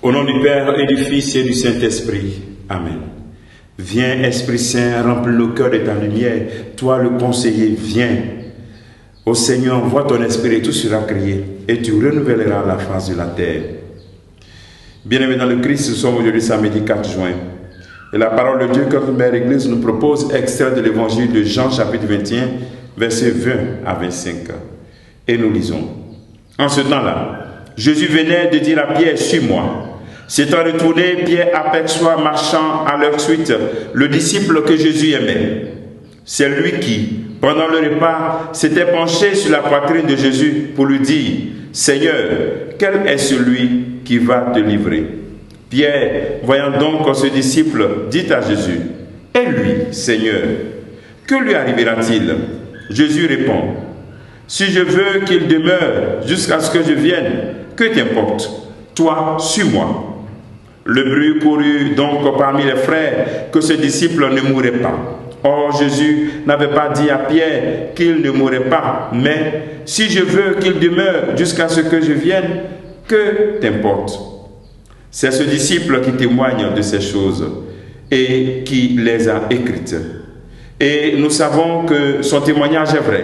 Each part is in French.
Au nom du Père et du Fils et du Saint-Esprit. Amen. Viens, Esprit Saint, remplis nos cœurs de ta lumière. Toi, le conseiller, viens. Ô Seigneur, envoie ton Esprit et tout sera créé, et tu renouvelleras la face de la terre. Bien-aimés dans le Christ, nous sommes aujourd'hui samedi 4 juin. Et la parole de Dieu que notre Mère Église nous propose extrait de l'évangile de Jean, chapitre 21, versets 20 à 25. Et nous lisons. En ce temps-là, Jésus venait de dire à Pierre, suis-moi. S'étant retourné, Pierre aperçoit marchant à leur suite le disciple que Jésus aimait. C'est lui qui, pendant le repas, s'était penché sur la poitrine de Jésus pour lui dire, Seigneur, quel est celui qui va te livrer? Pierre, voyant donc ce disciple, dit à Jésus, et lui, Seigneur, que lui arrivera-t-il? Jésus répond, si je veux qu'il demeure jusqu'à ce que je vienne, que t'importe? Toi, suis-moi. Le bruit courut donc parmi les frères que ce disciple ne mourrait pas. Or, Jésus n'avait pas dit à Pierre qu'il ne mourrait pas, mais si je veux qu'il demeure jusqu'à ce que je vienne, que t'importe? C'est ce disciple qui témoigne de ces choses et qui les a écrites. Et nous savons que son témoignage est vrai.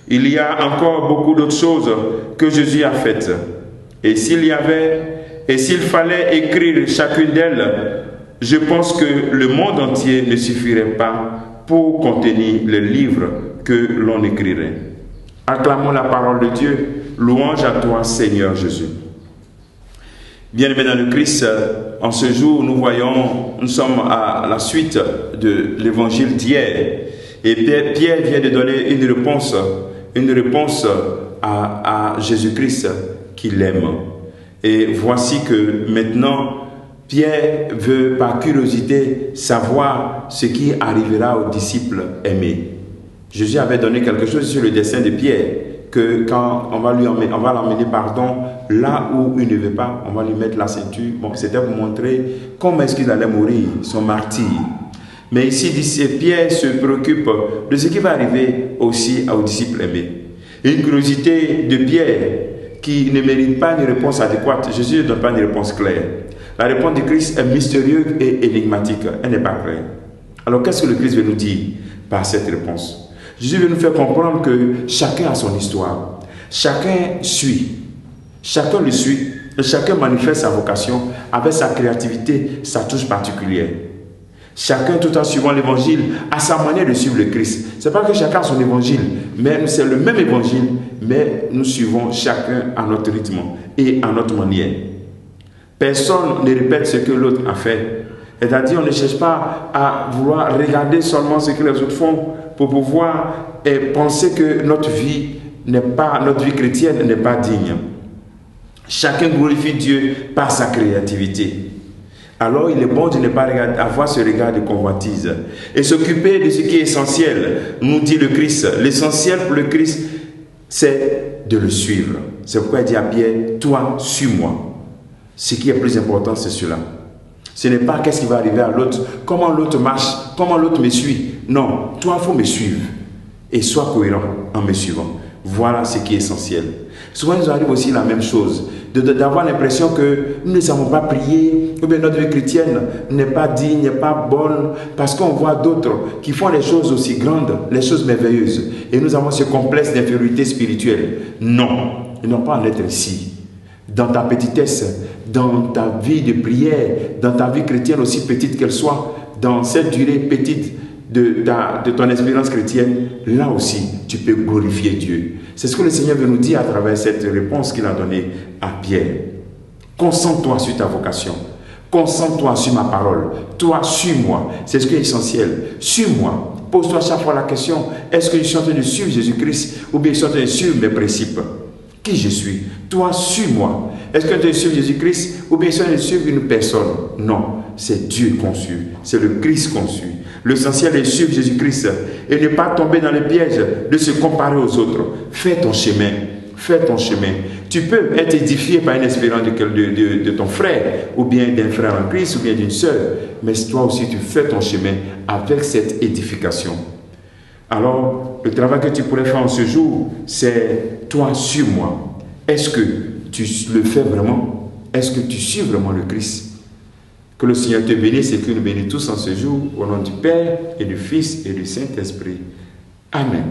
Il y a encore beaucoup d'autres choses que Jésus a faites. Et s'il fallait écrire chacune d'elles, je pense que le monde entier ne suffirait pas pour contenir les livres que l'on écrirait. Acclamons la parole de Dieu. Louange à toi, Seigneur Jésus. Bien-aimés dans le Christ, en ce jour, nous sommes à la suite de l'évangile d'hier. Et Pierre vient de donner une réponse à Jésus-Christ qu'il aime. Et voici que maintenant, Pierre veut par curiosité savoir ce qui arrivera aux disciples aimés. Jésus avait donné quelque chose sur le dessein de Pierre, que quand on va l'emmener, là où il ne veut pas, on va lui mettre la ceinture. Bon, c'était pour montrer comment est-ce qu'il allait mourir, son martyr. Mais ici, Pierre se préoccupe de ce qui va arriver aussi aux disciples aimés. Une curiosité de Pierre qui ne mérite pas une réponse adéquate. Jésus ne donne pas une réponse claire. La réponse du Christ est mystérieuse et énigmatique. Elle n'est pas claire. Alors, qu'est-ce que le Christ veut nous dire par cette réponse? Jésus veut nous faire comprendre que chacun a son histoire. Chacun suit. Chacun le suit. Et chacun manifeste sa vocation avec sa créativité, sa touche particulière. Chacun, tout en suivant l'évangile, a sa manière de suivre le Christ. Ce n'est pas que chacun a son évangile, mais c'est le même évangile, mais nous suivons chacun à notre rythme et à notre manière. Personne ne répète ce que l'autre a fait. C'est-à-dire, on ne cherche pas à vouloir regarder seulement ce que les autres font pour pouvoir penser que notre vie chrétienne n'est pas digne. Chacun glorifie Dieu par sa créativité. Alors, il est bon de ne pas avoir ce regard de convoitise et s'occuper de ce qui est essentiel. Nous dit le Christ, l'essentiel pour le Christ, c'est de le suivre. C'est pourquoi il dit à Pierre, toi, suis-moi. Ce qui est plus important, c'est cela. Ce n'est pas qu'est-ce qui va arriver à l'autre, comment l'autre marche, comment l'autre me suit. Non, toi, il faut me suivre et sois cohérent en me suivant. Voilà ce qui est essentiel. Souvent, il nous arrive aussi la même chose, d'avoir l'impression que nous ne savons pas prier, ou bien notre vie chrétienne n'est pas digne, n'est pas bonne, parce qu'on voit d'autres qui font les choses aussi grandes, les choses merveilleuses. Et nous avons ce complexe d'infériorité spirituelle. Non, ils n'ont pas à être ici. Dans ta petitesse, dans ta vie de prière, dans ta vie chrétienne aussi petite qu'elle soit, dans cette durée petite de ton expérience chrétienne, là aussi, tu peux glorifier Dieu. C'est ce que le Seigneur veut nous dire à travers cette réponse qu'il a donnée à Pierre. Concentre-toi sur ta vocation. Concentre-toi sur ma parole. Toi, suis-moi. C'est ce qui est essentiel. Suis-moi. Pose-toi chaque fois la question, est-ce que je suis en train de suivre Jésus-Christ ou bien je suis en train de suivre mes principes? Qui je suis? Toi, suis-moi. Est-ce que tu suis Jésus-Christ ou bien je suis en train de suivre une personne? Non, c'est Dieu qu'on suit. C'est le Christ qu'on suit. L'essentiel est de suivre Jésus-Christ et ne pas tomber dans le piège de se comparer aux autres. Fais ton chemin. Fais ton chemin. Tu peux être édifié par une espérance de ton frère ou bien d'un frère en Christ ou bien d'une sœur. Mais toi aussi, tu fais ton chemin avec cette édification. Alors, le travail que tu pourrais faire en ce jour, c'est toi, suis-moi. Est-ce que tu le fais vraiment? Est-ce que tu suis vraiment le Christ? Que le Seigneur te bénisse et que nous bénisse tous en ce jour, au nom du Père et du Fils et du Saint-Esprit. Amen.